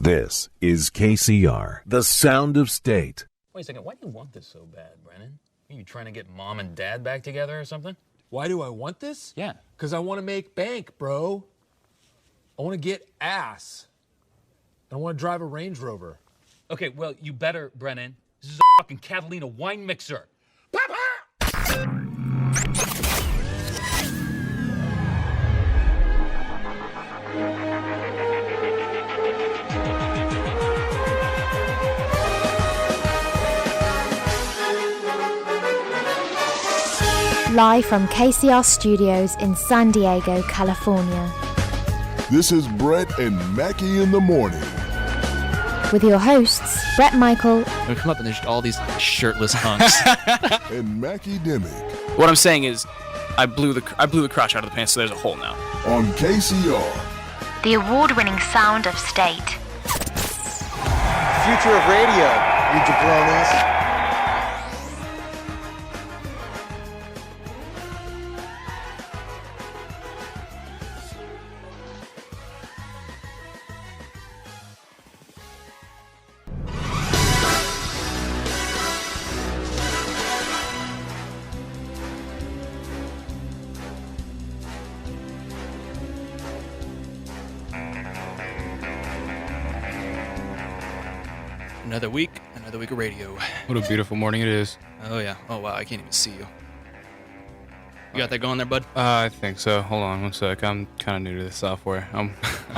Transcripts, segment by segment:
This is KCR, the sound of state. Wait a second, why do you want this so bad, Brennan? Are you trying to get mom and dad back together or something? Why do I want this? Yeah. Because I want to make bank, bro. I want to get ass. I want to drive a Range Rover. Okay, well, you better, Brennan. This is a fucking Catalina wine mixer. Papa! Live from KCR Studios in San Diego, California. This is Brett and Mackee in the morning. With your hosts, Brett Michael. We come up and there's all these shirtless hunks. And Mackee Demick. What I'm saying is, I blew the crotch out of the pants, so there's a hole now. On KCR. The award-winning sound of state. Future of radio, you jabronis. Another week of radio. What a beautiful morning it is. Oh yeah. Oh wow, I can't even see you. You got that going there, bud? I think so. Hold on one sec. I'm kind of new to this software. I'm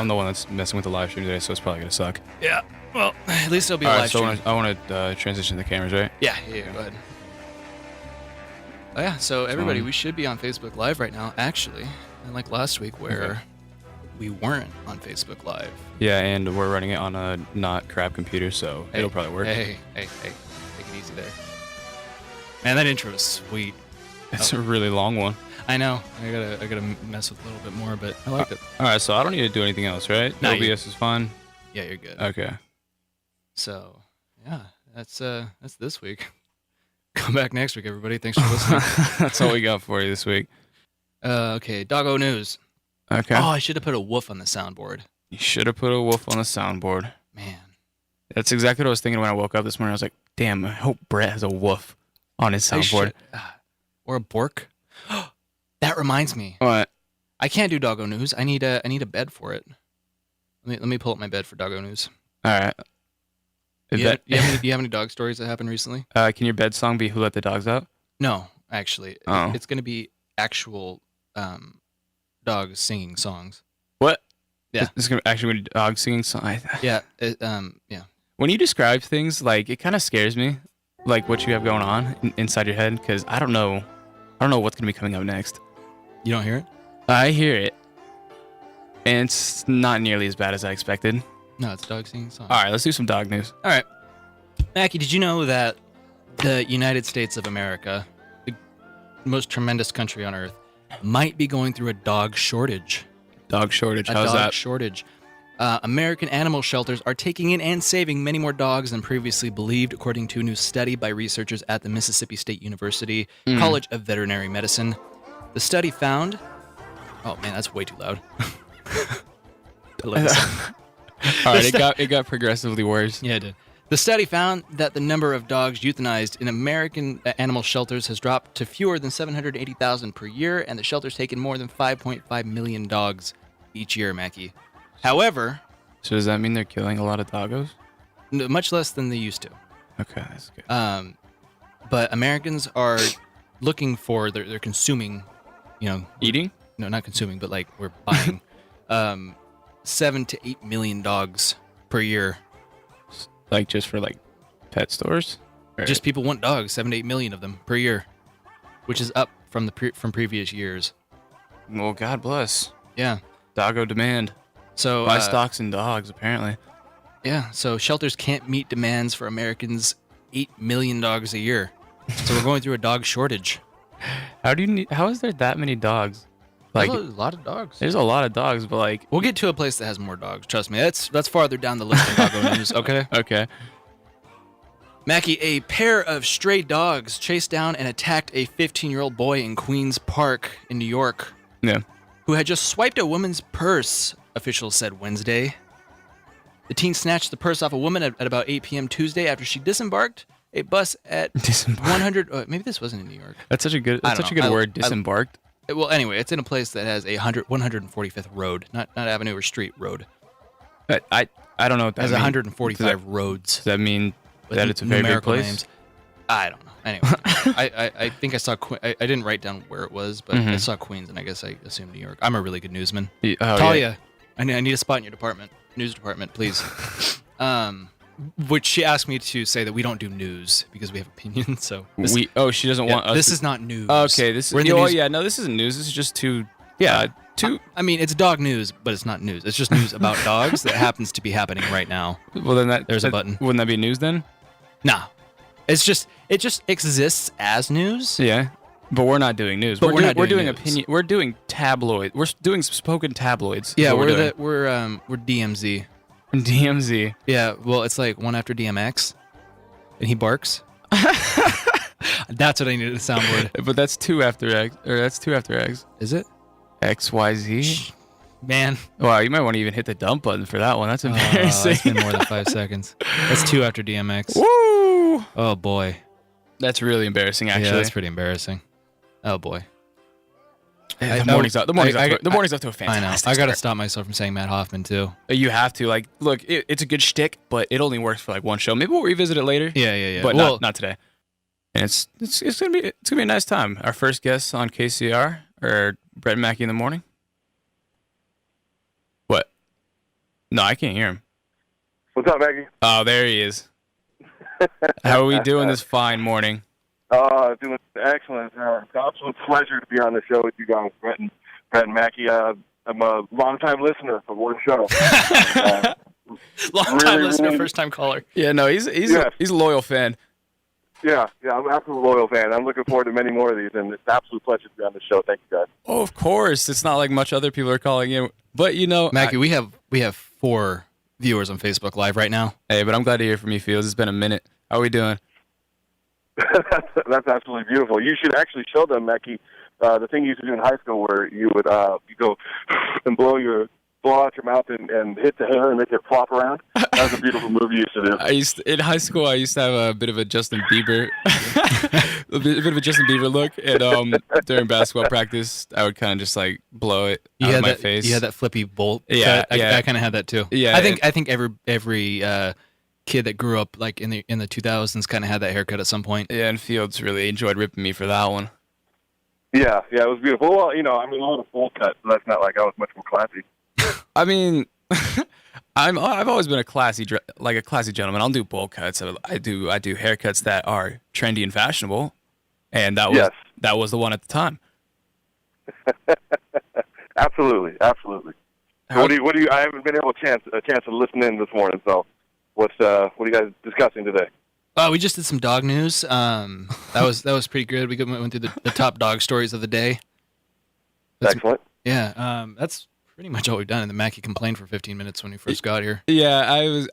the one that's messing with the live stream today, so it's probably gonna suck. Yeah. Well, at least it'll be a All right, live so stream. I want to transition to the cameras, right? Yeah. Go ahead. Oh yeah. So everybody, we should be on Facebook Live right now, actually, unlike last week where we weren't on Facebook Live. Yeah, and we're running it on a not crap computer, so it'll probably work. Hey, take it easy there. Man, that intro is sweet. It's a really long one. I know. I gotta mess with a little bit more, but I liked it. All right, so I don't need to do anything else, right? No, OBS is fine. Yeah, you're good. Okay. So, yeah, that's this week. Come back next week, everybody. Thanks for listening. That's all we got for you this week. Okay, doggo news. Okay. Oh, I should have put a woof on the soundboard. You should have put a wolf on the soundboard. Man. That's exactly what I was thinking when I woke up this morning. I was like, damn, I hope Brett has a wolf on his soundboard. Or a bork. That reminds me. What? I can't do doggo news. I need a bed for it. Let me pull up my bed for doggo news. All right. Do you have any dog stories that happened recently? Can your bed song be Who Let the Dogs Out? No, actually. Oh. It's going to be actual dogs singing songs. What? Yeah. It's going to actually be dogs singing songs? Yeah. Yeah. When you describe things, like, it kind of scares me, like what you have going on inside your head, because I don't know what's going to be coming up next. You don't hear it? I hear it. And it's not nearly as bad as I expected. No, it's dog singing songs. All right, let's do some dog news. All right. Mackee, did you know that the United States of America, the most tremendous country on earth, might be going through a dog shortage? Dog shortage, How's that? Shortage. American animal shelters are taking in and saving many more dogs than previously believed, according to a new study by researchers at the Mississippi State University College of Veterinary Medicine. The study found... Oh, man, that's way too loud. I love this. All right, it got progressively worse. Yeah, it did. The study found that the number of dogs euthanized in American animal shelters has dropped to fewer than 780,000 per year, and the shelters take in more than 5.5 million dogs each year, Mackee. However... So does that mean they're killing a lot of doggos? Much less than they used to. Okay, that's good. But Americans are looking for... They're consuming, Eating? No, not consuming, but like we're buying 7 to 8 million dogs per year. Like just for like pet stores? Or... Just people want dogs, 7 to 8 million of them per year, which is up from from previous years. Well, God bless. Yeah. Doggo demand. So buy stocks in dogs, apparently. Yeah, so shelters can't meet demands for Americans' 8 million dogs a year. So we're going through a dog shortage. How is there that many dogs? Like, there's a lot of dogs. There's a lot of dogs, but like... We'll get to a place that has more dogs. Trust me. That's farther down the list of doggo news, okay? Okay. Mackee, a pair of stray dogs chased down and attacked a 15-year-old boy in Queens Park in New York. Yeah. Who had just swiped a woman's purse, officials said Wednesday. The teen snatched the purse off a woman at about 8 p.m. Tuesday after she disembarked a bus at 100. Maybe this wasn't in New York. That's such a good word, disembarked. Well, anyway, it's in a place that has a 145th road, not avenue or street, road. I don't know what that It has means. 145 roads. Does that mean that it's a very big numerical place? names. I don't know. Anyway, I think I saw I didn't write down where it was, but I saw Queens, and I guess I assumed New York. I'm a really good newsman. Talia, I need a spot in your department, news department, please. Which she asked me to say that we don't do news because we have opinions. So she doesn't want us. This is not news. Okay, this is. We're in the news. Yeah, no, this isn't news. This is just two. I mean, it's dog news, but it's not news. It's just news about dogs that happens to be happening right now. Well, then there's a button. Wouldn't that be news then? Nah, it just exists as news. Yeah, but we're not doing news. But we're doing opinion. We're doing tabloid. We're doing spoken tabloids. Yeah, we're DMZ. DMZ. Yeah, well, it's like one after DMX, and he barks. That's what I needed a soundboard. But that's two after X, or that's two after X. Is it? XYZ. Man. Wow, you might want to even hit the dump button for that one. That's embarrassing. It's been more than 5 seconds. That's two after DMX. Woo! Oh boy. That's really embarrassing, actually. Yeah, that's pretty embarrassing. Oh boy. The morning's up to a fantastic I know. I got to stop myself from saying Matt Hoffman too. You have to. Like, look, it's a good shtick, but it only works for like one show. Maybe we'll revisit it later. Yeah. But not today. And it's gonna be a nice time. Our first guests on KCR are Brett and Mackey in the morning. What? No, I can't hear him. What's up, Maggie? Oh, there he is. How are we doing this fine morning? Doing excellent. It's an absolute pleasure to be on the show with you guys, Brett and Mackey. I'm a long-time listener of one show. Long-time listener, first-time caller. Yeah, no, he's a loyal fan. Yeah, I'm an absolute loyal fan. I'm looking forward to many more of these, and it's an absolute pleasure to be on the show. Thank you, guys. Oh, of course. It's not like much other people are calling in. But, Mackey, we have 4 viewers on Facebook Live right now. Hey, but I'm glad to hear from you, Fields. It's been a minute. How are we doing? That's absolutely beautiful. You should actually show them, Mackey, the thing you used to do in high school where you would you go and blow out your mouth and hit the hair and make it flop around. That was a beautiful move you used to do. In high school, I used to have a bit of a Justin Bieber, look. And during basketball practice, I would kind of just like blow it out of my face. You had that flippy bolt. Yeah, I kind of had that too. Yeah, I think every kid that grew up like in the 2000s kind of had that haircut at some point. Yeah, and Fields really enjoyed ripping me for that one. Yeah, it was beautiful. Well, I had a full cut, so that's not like I was much more classy. I mean, I've always been a classy gentleman. I'll do bowl cuts. I do haircuts that are trendy and fashionable, and that was the one at the time. Absolutely. What do you? I haven't been able a chance to listen in this morning. So, what are you guys discussing today? We just did some dog news. That was pretty good. We went through the top dog stories of the day. Excellent. Yeah. That's pretty much all we've done. And then Mackey complained for 15 minutes when he first got here. Yeah,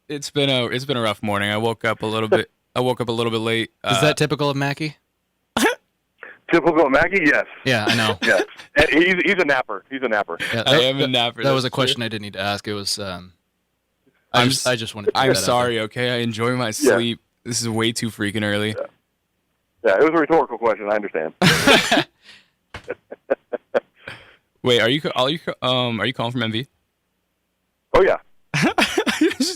it's been a rough morning. I woke up a little bit late. Is that typical of Mackey? Typical of Mackey? Yes. Yeah, I know. Yes. He's a napper. Yeah, I am a napper. That was a question I didn't need to ask. It was I just wanted to I'm sorry, okay? I enjoy my sleep. Yeah. This is way too freaking early. Yeah, it was a rhetorical question, I understand. Wait, are you calling from MV? Oh yeah.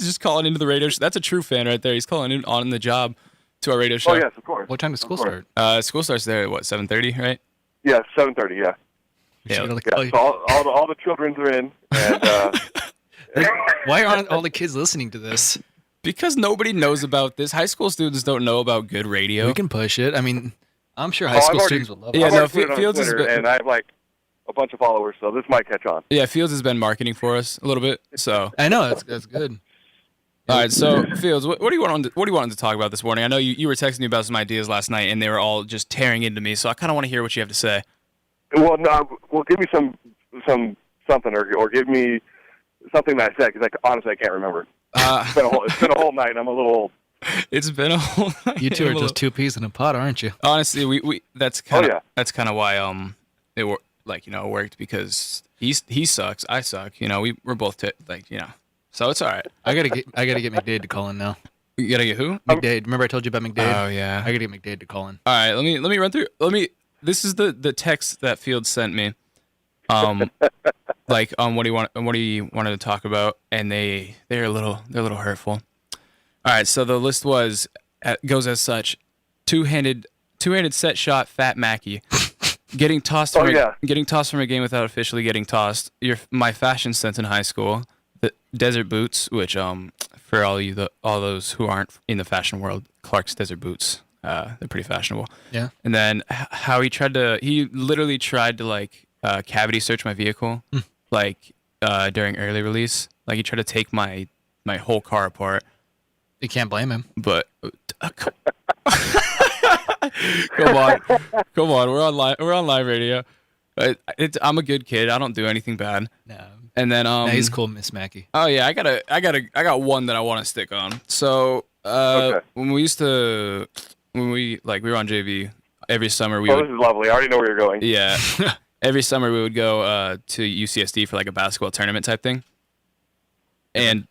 just calling into the radio show. That's a true fan right there. He's calling in on the job to our radio show. Oh yes, of course. What time does school start? School starts there at what, 7:30, right? Yeah, 7:30. Yeah. Yeah. So all the children's are in, and why aren't all the kids listening to this? Because nobody knows about this. High school students don't know about good radio. We can push it. I mean, I'm sure high school students would love it. Yeah, no, Fields has been, and I have like a bunch of followers, so this might catch on. Yeah, Fields has been marketing for us a little bit, so I know that's good. All right, so Fields, what do you want to talk about this morning? I know you were texting me about some ideas last night, and they were all just tearing into me. So I kind of want to hear what you have to say. Well, no, give me something, or give me something that I said, because honestly I can't remember. It's been a whole night. I'm a little old. It's been a whole night. You two are just two peas in a pod, aren't you? Honestly, we that's kind of why it worked, because he sucks, I suck. We're both So it's all right. I gotta get McDade to call in now. You gotta get who? McDade. Remember I told you about McDade? Oh yeah. I gotta get McDade to call in. All right, let me run through. This is the text that Fields sent me. Like what he wanted to talk about, and they're a little hurtful. All right, so the list goes as such: two-handed set shot, fat Mackee, getting tossed from a game without officially getting tossed. My fashion sense in high school, the desert boots, which for all those who aren't in the fashion world, Clark's desert boots. They're pretty fashionable. Yeah. And then how he literally tried to like cavity search my vehicle, like during early release. Like he tried to take my whole car apart. You can't blame him. But come on, we're on live radio. I'm a good kid. I don't do anything bad. No. And then he's cool, Miss Mackey. Oh yeah, I got one that I want to stick on. So when we were on JV every summer this is lovely. I already know where you're going. Yeah. Every summer we would go to UCSD for like a basketball tournament type thing. And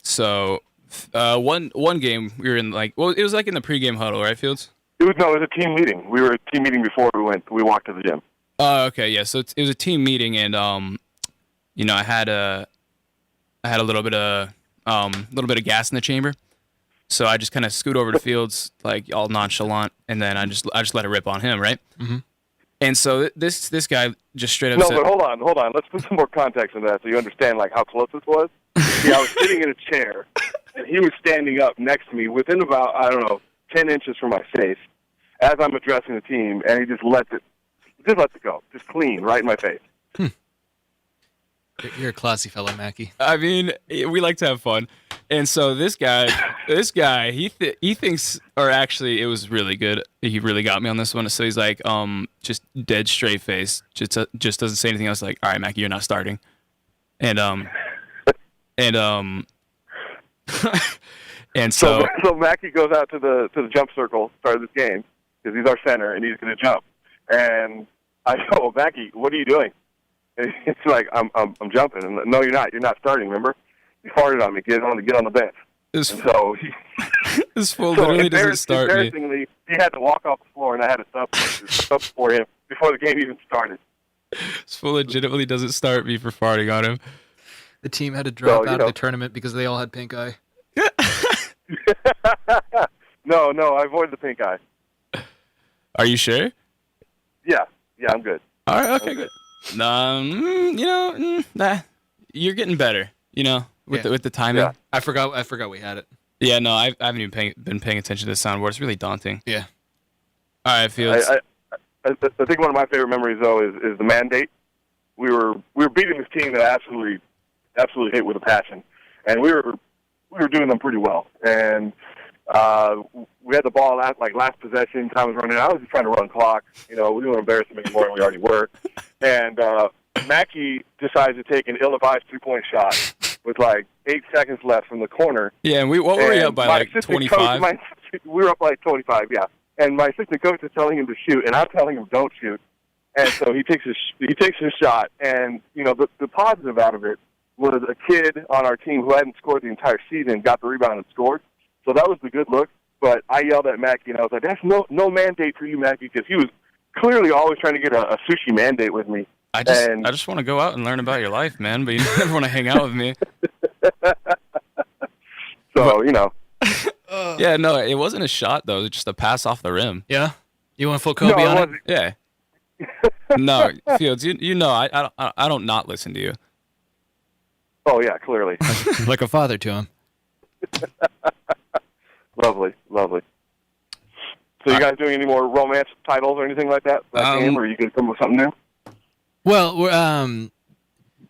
so one game we were in it was like in the pregame huddle, right, Fields? It was a team meeting. We were a team meeting before we walked to the gym. Oh, okay, yeah. So it was a team meeting, and I had a little bit of gas in the chamber. So I just kind of scoot over to Fields, like all nonchalant, and then I just let it rip on him, right? Mm-hmm. And so this guy just straight up No, said, but hold on. Let's put some more context into that so you understand like how close this was. See, I was sitting in a chair, and he was standing up next to me within about 10 inches from my face as I'm addressing the team, and he just lets it go, just clean right in my face. You're a classy fellow, Mackey. I mean, we like to have fun. And so this guy, he thinks, or actually, it was really good. He really got me on this one. So he's like, just dead straight face, just doesn't say anything else. Like, all right, Mackey, you're not starting. And so Mackey goes out to the jump circle, start of this game, because he's our center and he's going to jump. And I go, well, Mackey, what are you doing? And it's like, I'm jumping. And no, you're not. You're not starting. Remember, you farted on me. Get on the bench. This fool literally doesn't start me. Embarrassingly, he had to walk off the floor, and I had to stop for him before the game even started. This fool legitimately doesn't start me for farting on him. The team had to drop out of the tournament because they all had pink eye. No, I avoided the pink eye. Are you sure? Yeah, I'm good. All right, okay, good. You're getting better. With the timing. Yeah. I forgot we had it. Yeah, no, I haven't even been paying attention to the soundboard. It's really daunting. Yeah. All right, Fields. I think one of my favorite memories though is the mandate. We were beating this team that I absolutely hate with a passion, and we were doing them pretty well. And we had the ball last possession. Time was running out. I was just trying to run clock. We didn't want to embarrass them anymore, and we already were. And Mackey decides to take an ill-advised 3-point shot with like 8 seconds left from the corner. Yeah, and what were we up by, like 25? We were up by like 25, yeah. And my assistant coach is telling him to shoot, and I'm telling him don't shoot. And so he takes his shot, and the positive out of it was a kid on our team who hadn't scored the entire season got the rebound and scored. So that was the good look. But I yelled at Mackey, and I was like, "That's no mandate for you, Mackey," because he was clearly always trying to get a sushi mandate with me. I just want to go out and learn about your life, man. But you never want to hang out with me. So Yeah, no, it wasn't a shot though. It was just a pass off the rim. Yeah, you went full Kobe on it. Yeah. No, Fields, I don't not listen to you. Oh yeah, clearly. Like a father to him. Lovely. So you guys doing any more romance titles or anything like that game, or are you going to come with something new? Well,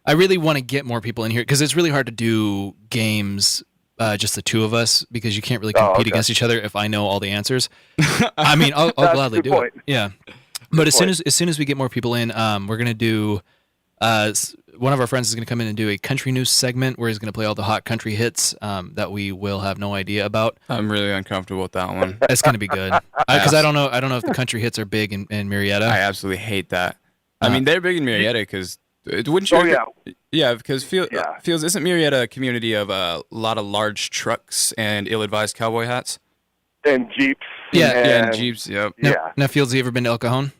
I really want to get more people in here because it's really hard to do games just the two of us because you can't really compete against each other if I know all the answers. I mean, I'll gladly do it. Yeah, but as soon as we get more people in, we're gonna do. One of our friends is going to come in and do a country news segment where he's going to play all the hot country hits that we will have no idea about. I'm really uncomfortable with that one. It's going to be good because I don't know if the country hits are big in Marietta. I absolutely hate that. I mean, they're big in Marietta because wouldn't you? Yeah, because Fields isn't Myriad a community of a lot of large trucks and ill-advised cowboy hats? And Jeeps. And Jeeps, yep. Yeah. Now, Fields, you ever been to El Cajon?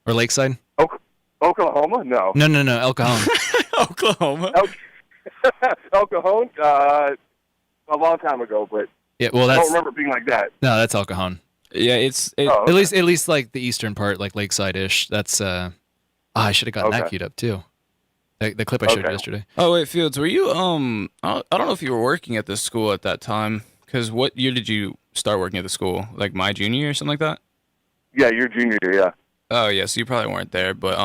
Or Lakeside? Oklahoma? No. No, El Cajon. Oklahoma? El Cajon? A long time ago, but Yeah, well, I that's... don't remember it being like that. No, that's El Cajon. Yeah, okay. At least like the eastern part, like Lakeside-ish. That's, I should have gotten that queued up, too. The clip I showed you yesterday. Oh, wait, Fields, were you, I don't know if you were working at this school at that time, because what year did you start working at the school? Like my junior year or something like that? Yeah, your junior year, yeah. Oh, yeah, so you probably weren't there, but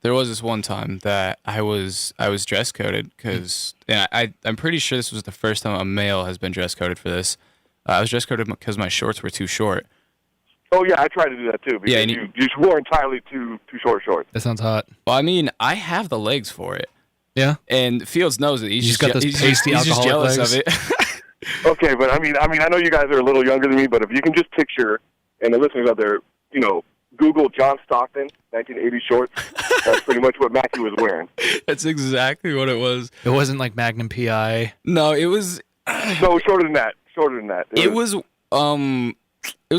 there was this one time that I was dress coded because I'm pretty sure this was the first time a male has been dress coded for this. I was dress coded because my shorts were too short. Oh yeah, I tried to do that too because you just wore entirely too short shorts. That sounds hot. Well, I mean, I have the legs for it. Yeah, and Fields knows it. He's just got those pasty he's just jealous legs. of it. Okay, but I mean, I know you guys are a little younger than me, but if you can just picture, and the listeners out there, Google John Stockton 1980 shorts. That's pretty much what Mackee was wearing. That's exactly what it was. It wasn't like Magnum PI. No, it was. No, shorter than that. It was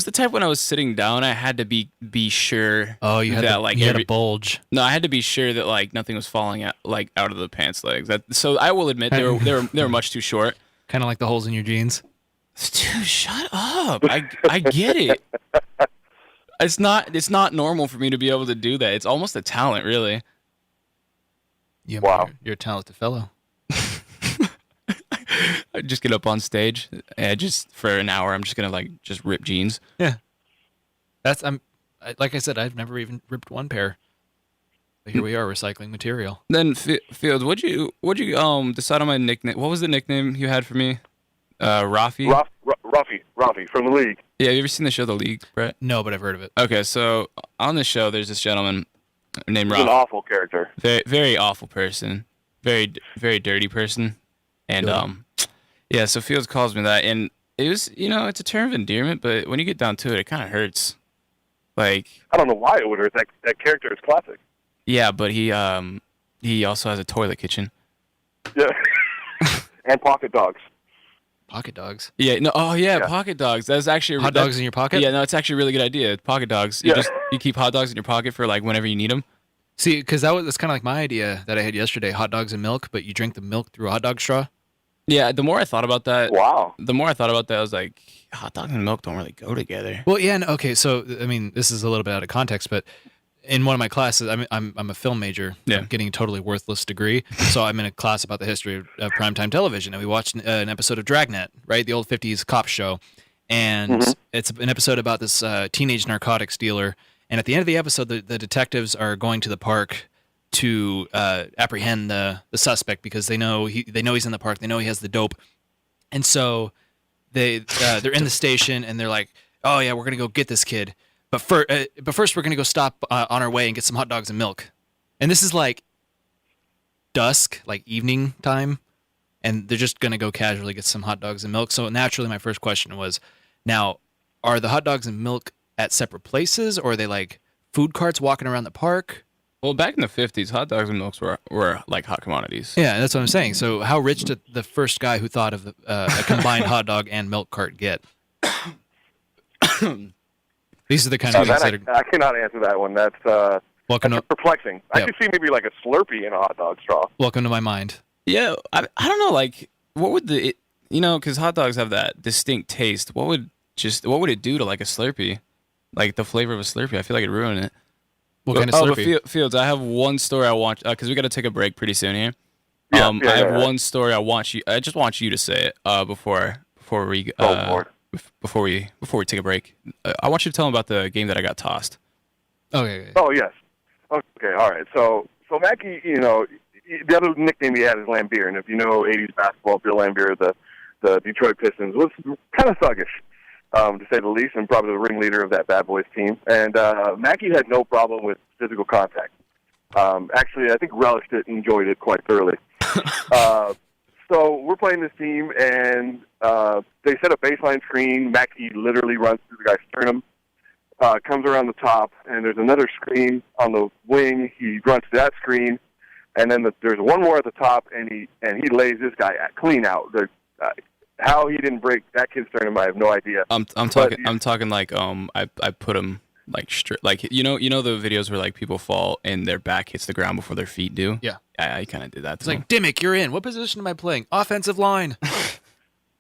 the type when I was sitting down, I had to be sure. Oh, you had you had a bulge. No, I had to be sure that like nothing was falling out of the pants legs. So I will admit they were much too short. Kind of like the holes in your jeans. Dude, shut up! I get it. It's not normal for me to be able to do that. It's almost a talent, really. Yeah, wow, you're a talented fellow. I just get up on stage and just for an hour I'm just gonna just rip jeans. Yeah, like I said, I've never even ripped one pair. But here we are recycling material. Then Fields, what'd you decide on my nickname? What was the nickname you had for me? Rafi. Rafi from the League. Yeah, have you ever seen the show The League, Brett? No, but I've heard of it. Okay, so on the show there's this gentleman named Rafi. He's an awful character. Very, very awful person. Very, very dirty person. And yeah, so Fields calls me that, and it was, it's a term of endearment, but when you get down to it, it kind of hurts. Like, I don't know why it would hurt. That character is classic. Yeah, but he also has a toilet kitchen. Yeah, and pocket dogs. Pocket dogs. Yeah. No. Oh yeah, pocket dogs. That's actually hot dogs in your pocket. Yeah. No, it's actually a really good idea. Pocket dogs. You keep hot dogs in your pocket for like whenever you need them. See, because that's kind of like my idea that I had yesterday: hot dogs and milk, but you drink the milk through a hot dog straw. Yeah. The more I thought about that, I was like, hot dog and milk don't really go together. Well, yeah. Okay. So I mean, this is a little bit out of context, but in one of my classes, I'm a film major. Yeah. I'm getting a totally worthless degree. So I'm in a class about the history of primetime television, and we watched an episode of Dragnet, right, the old '50s cop show, and it's an episode about this teenage narcotics dealer. And at the end of the episode, the detectives are going to the park to apprehend the suspect because they know he's in the park. They know he has the dope, and so they're in the station and they're like, "Oh yeah, we're gonna go get this kid." But first, we're going to go stop on our way and get some hot dogs and milk. And this is like dusk, like evening time. And they're just going to go casually get some hot dogs and milk. So naturally, my first question was, now, are the hot dogs and milk at separate places? Or are they like food carts walking around the park? Well, back in the 50s, hot dogs and milks were like hot commodities. Yeah, that's what I'm saying. So how rich did the first guy who thought of a combined hot dog and milk cart get? These are the kind of things that I cannot answer that one. That's perplexing. I could see maybe like a Slurpee in a hot dog straw. Welcome to my mind. Yeah, I don't know. Like, what would because hot dogs have that distinct taste. What would it do to like a Slurpee? Like the flavor of a Slurpee, I feel like it'd ruin it. What kind of Slurpee? But Fields, I have one story I want because we got to take a break pretty soon here. I have one story I just want you to say it before we before we take a break. I want you to tell them about the game that I got tossed. Okay. Oh yes. Okay. All right. So Mackee, the other nickname he had is Lambeer, and if you know '80s basketball, Bill Lambeer, the Detroit Pistons, was kind of thuggish, to say the least, and probably the ringleader of that bad boys team. And Mackee had no problem with physical contact. Actually, I think relished it and enjoyed it quite thoroughly. So we're playing this team, and they set a baseline screen. Mackee literally runs through the guy's sternum, comes around the top, and there's another screen on the wing. He runs to that screen, and then there's one more at the top, and he lays this guy clean out. How he didn't break that kid's sternum, I have no idea. I'm talking like I put him like like you know the videos where like people fall and their back hits the ground before their feet do. Yeah, I kind of did that. It's like, Dimmick, you're in. What position am I playing? Offensive line.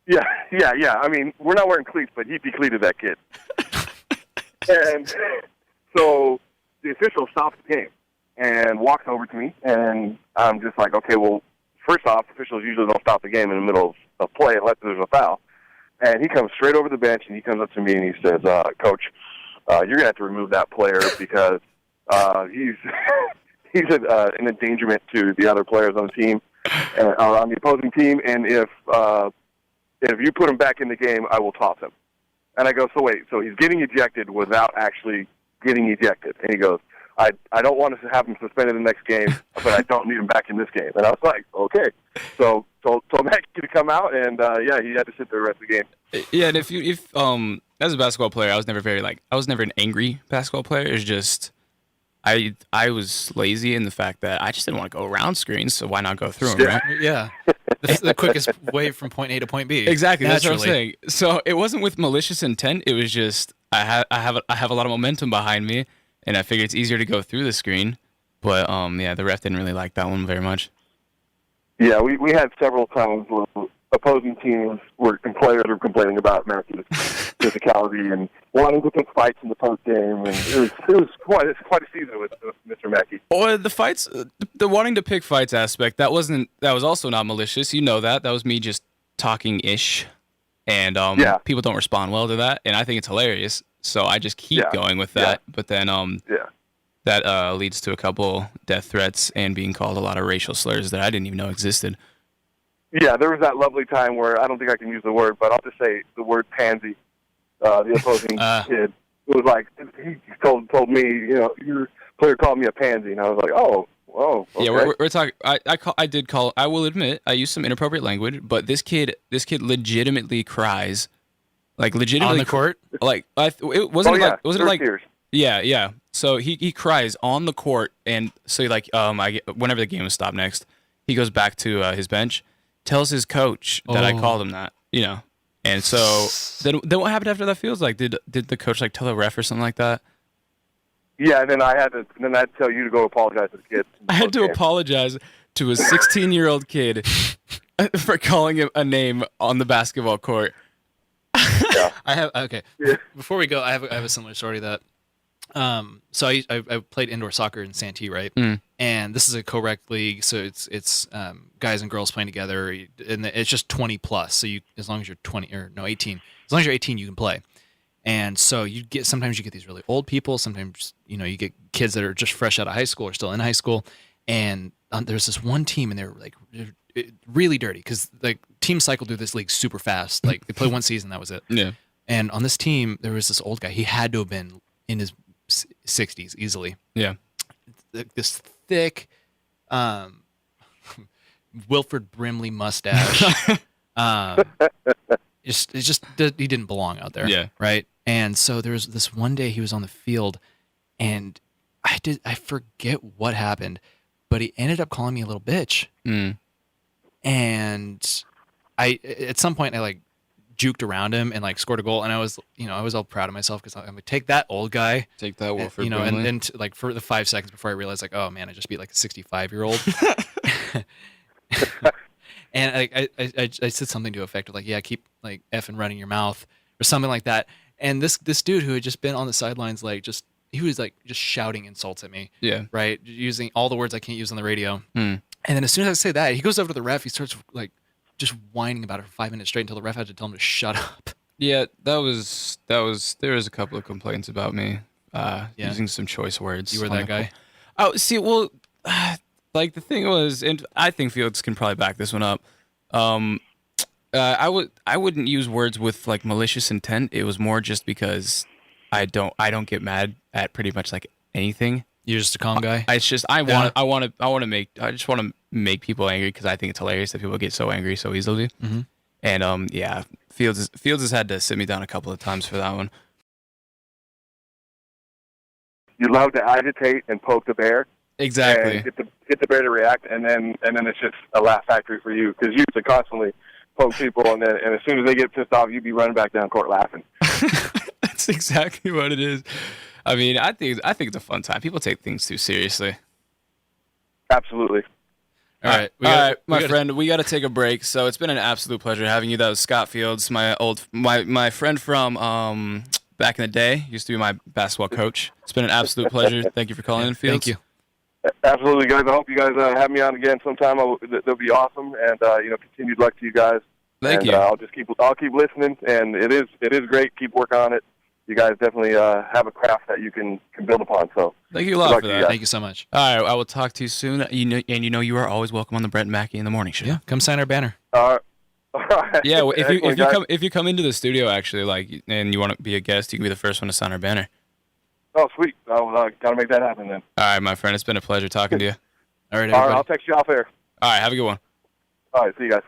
Yeah. I mean, we're not wearing cleats, but he cleated that kid. And so the official stops the game and walks over to me, and I'm just like, okay, well, first off, officials usually don't stop the game in the middle of play unless there's a foul. And he comes straight over the bench, and he comes up to me, and he says, Coach, you're going to have to remove that player because he's an endangerment to the other players on the team, on the opposing team, and if you put him back in the game, I will toss him. And I go, so wait, so he's getting ejected without actually getting ejected. And he goes, I don't want to have him suspended the next game, but I don't need him back in this game. And I was like, okay. So told Mackee to come out, and he had to sit there the rest of the game. Yeah, and if as a basketball player, I was never an angry basketball player. It's just I was lazy in the fact that I just didn't want to go around screens, so why not go through them, right? Yeah. The quickest way from point A to point B. Exactly, naturally. that's what I'm saying. So it wasn't with malicious intent. It was just I have a lot of momentum behind me, and I figured it's easier to go through the screen. But the ref didn't really like that one very much. Yeah, we had several times where opposing teams and players were complaining about Mackee's physicality and wanting to pick fights in the post game, and it was quite a season with Mr. Mackee. Or the fights, the wanting to pick fights aspect, that was also not malicious. You know that was me just talking ish, and people don't respond well to that, and I think it's hilarious. So I just keep going with that. Yeah. But then that leads to a couple death threats and being called a lot of racial slurs that I didn't even know existed. Yeah, there was that lovely time where I don't think I can use the word, but I'll just say the word pansy. The opposing kid, it was like he told me, your player called me a pansy, and I was like, oh, okay. Yeah, we're talking. I will admit, I used some inappropriate language, but this kid legitimately cries, like legitimately on the court. Like it wasn't it like tears. Yeah. So he cries on the court, and so whenever the game was stopped next, he goes back to his bench. Tells his coach that I called him that, and so then what happened after that? Feels like did the coach tell the ref or something like that? Yeah, and then I had to tell you to go apologize to the kid. I had to apologize to a 16-year-old kid for calling him a name on the basketball court. Yeah. Before we go, I have a similar story to that. So I played indoor soccer in Santee, right? And this is a co-rec league, so it's guys and girls playing together, and it's just 20 plus. So as long as you're 18, as long as you're 18, you can play. And so sometimes you get these really old people. Sometimes you get kids that are just fresh out of high school or still in high school. And there's this one team, and they're really dirty because teams cycle through this league super fast. Like they play one season, that was it. Yeah. And on this team, there was this old guy. He had to have been in his 60s easily. Yeah. This thick Wilford Brimley mustache. He didn't belong out there. Yeah. Right. And so there was this one day he was on the field, and I forget what happened, but he ended up calling me a little bitch. And at some point I juked around him and scored a goal, and I was all proud of myself because I'm gonna take that old guy, take that Wilford, and then for the 5 seconds before I realized oh man, I just beat a 65-year-old. And I said something to the effect of keep effing running your mouth or something like that. And this dude who had just been on the sidelines he was just shouting insults at me. Yeah. Right. Using all the words I can't use on the radio. And then as soon as I say that, he goes over to the ref. He starts just whining about it for 5 minutes straight until the ref had to tell him to shut up. Yeah, there was a couple of complaints about me using some choice words. You were that guy? Oh, see, well, the thing was, and I think Fields can probably back this one up. I wouldn't use words with malicious intent. It was more just because I don't get mad at pretty much anything. You're just a calm guy. It's just I just want to make people angry because I think it's hilarious that people get so angry so easily. Mm-hmm. And Fields has had to sit me down a couple of times for that one. You love to agitate and poke the bear. Exactly. And get the bear to react, and then it's just a laugh factory for you because you used to constantly poke people, and as soon as they get pissed off, you'd be running back down court laughing. That's exactly what it is. I mean, I think it's a fun time. People take things too seriously. Absolutely. All right, my friend, we got to take a break. So it's been an absolute pleasure having you. That was Scott Fields, my friend from back in the day. Used to be my basketball coach. It's been an absolute pleasure. Thank you for calling in, Fields. Thank you. Absolutely, guys. I hope you guys have me on again sometime. That'll be awesome, and continued luck to you guys. Thank you. I'll keep listening, and it is great. Keep working on it. You guys definitely have a craft that you can build upon. So thank you a lot for that. Thank you so much. All right, I will talk to you soon. You are always welcome on the Brett and Mackey in the Morning Show. Yeah, come sign our banner. All right. Yeah, if you come into the studio actually, and you want to be a guest, you can be the first one to sign our banner. Oh, sweet. I'll gotta make that happen then. All right, my friend. It's been a pleasure talking to you. All right, everybody. All right, I'll text you off air. All right, have a good one. All right, see you guys.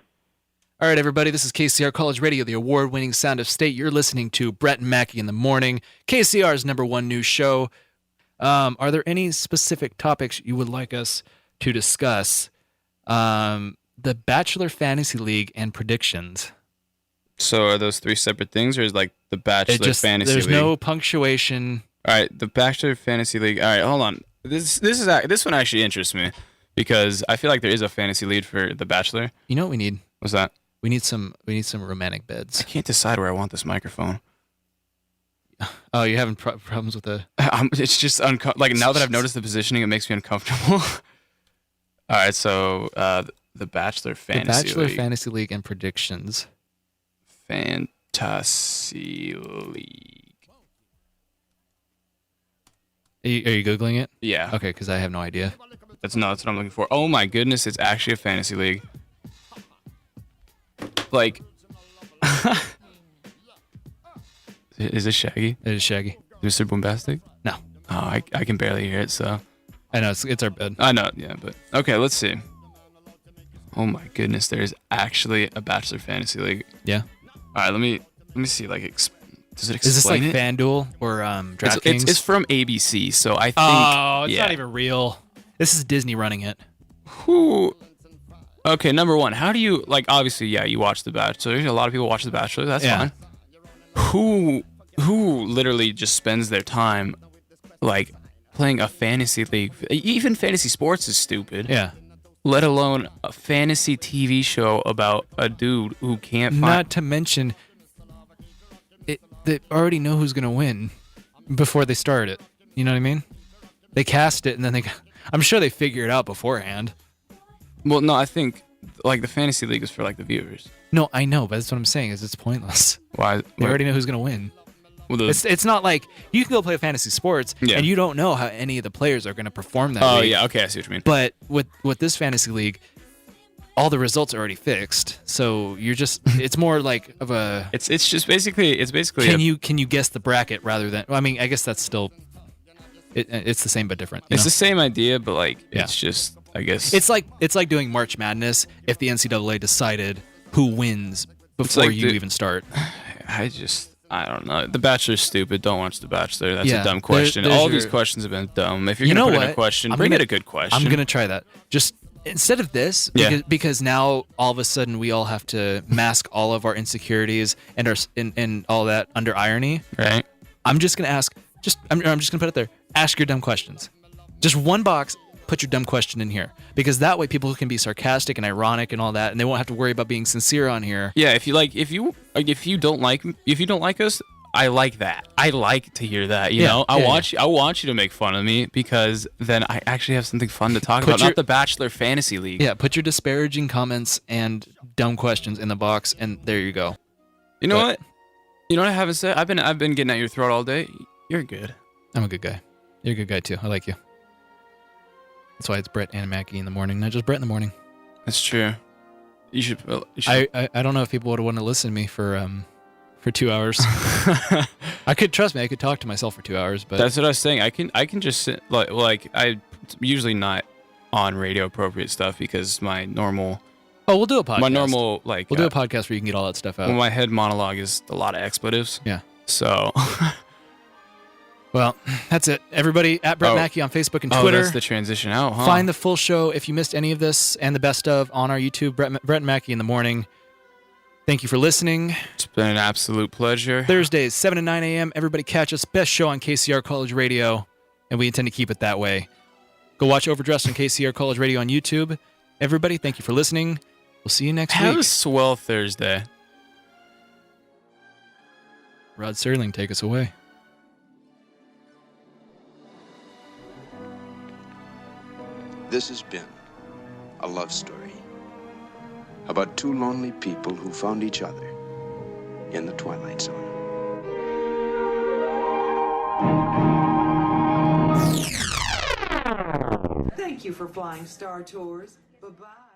All right, everybody, this is KCR College Radio, the award-winning sound of state. You're listening to Brett and Mackey in the Morning, KCR's #1 news show. Are there any specific topics you would like us to discuss? The Bachelor Fantasy League and predictions. So are those three separate things, or is the Bachelor Fantasy League? There's no punctuation. All right, the Bachelor Fantasy League. All right, hold on. This one actually interests me because I feel like there is a fantasy league for the Bachelor. You know what we need? What's that? We need some romantic beds. I can't decide where I want this microphone. Oh, you're having problems with the... It's just now that I've noticed the positioning, it makes me uncomfortable. All right, so the Bachelor Fantasy League and predictions. Fantasy League. Are you Googling it? Yeah. Okay, because I have no idea. That's what I'm looking for. Oh my goodness, it's actually a fantasy league. Is this Shaggy? It is Shaggy. Mr. Boombastic? No. Oh, I can barely hear it, so. I know, it's our bed. I know, yeah, but. Okay, let's see. Oh my goodness, there is actually a Bachelor Fantasy League. Yeah. All right, let me see, does it explain Is this like it? FanDuel or DraftKings? It's from ABC, so I think. Oh, it's not even real. This is Disney running it. Okay, number one, how do you, obviously, yeah, you watch The Bachelor. A lot of people watch The Bachelor. That's fine. Who literally just spends their time, playing a fantasy league? Even fantasy sports is stupid. Yeah. Let alone a fantasy TV show about a dude who can't find... Not to mention, they already know who's going to win before they start it. You know what I mean? They cast it, and then I'm sure they figure it out beforehand. Well, no, I think the fantasy league is for the viewers. No, I know, but that's what I'm saying is it's pointless. Why? They already know who's going to win. Well, it's not like you can go play fantasy sports and you don't know how any of the players are going to perform that week. Oh, yeah, okay, I see what you mean. But with this fantasy league, all the results are already fixed. So you're just it's more like of a It's basically can you guess the bracket rather than I mean, I guess that's still it's the same but different. It's the same idea, but it's just I guess it's like doing March Madness if the NCAA decided who wins before you even start. I don't know. The Bachelor's stupid. Don't watch The Bachelor. That's a dumb question. There's All these questions have been dumb. If you're going to put in a question, bring it a good question. I'm going to try that. Just instead of this, because now all of a sudden we all have to mask all of our insecurities and all that under irony. Right. I'm just going to ask. I'm just going to put it there. Ask your dumb questions. Just one box. Put your dumb question in here because that way people can be sarcastic and ironic and all that, and they won't have to worry about being sincere on here. Yeah, if you don't like us, I like that. I like to hear that. You know, I want you to make fun of me because then I actually have something fun to talk about. Not the Bachelor Fantasy League. Yeah, put your disparaging comments and dumb questions in the box, and there you go. You know what? You know what I haven't said? I've been getting at your throat all day. You're good. I'm a good guy. You're a good guy too. I like you. That's why it's Brett and Mackey in the morning, not just Brett in the morning. That's true. You should. I don't know if people would want to listen to me for 2 hours. I could talk to myself for 2 hours, but that's what I was saying. I can just sit I usually not on radio appropriate stuff because my normal. Oh, we'll do a podcast. My normal we'll do a podcast where you can get all that stuff out. Well, my head monologue is a lot of expletives. Yeah. So. Well, that's it. Everybody at Brett Mackey on Facebook and Twitter. Oh, that's the transition out, huh? Find the full show if you missed any of this and the best of on our YouTube, Brett Mackey in the morning. Thank you for listening. It's been an absolute pleasure. Thursdays, 7 to 9 a.m. Everybody catch us. Best show on KCR College Radio, and we intend to keep it that way. Go watch Overdressed on KCR College Radio on YouTube. Everybody, thank you for listening. We'll see you next week. Have a swell Thursday. Rod Serling, take us away. This has been a love story about two lonely people who found each other in the Twilight Zone. Thank you for flying Star Tours. Bye-bye.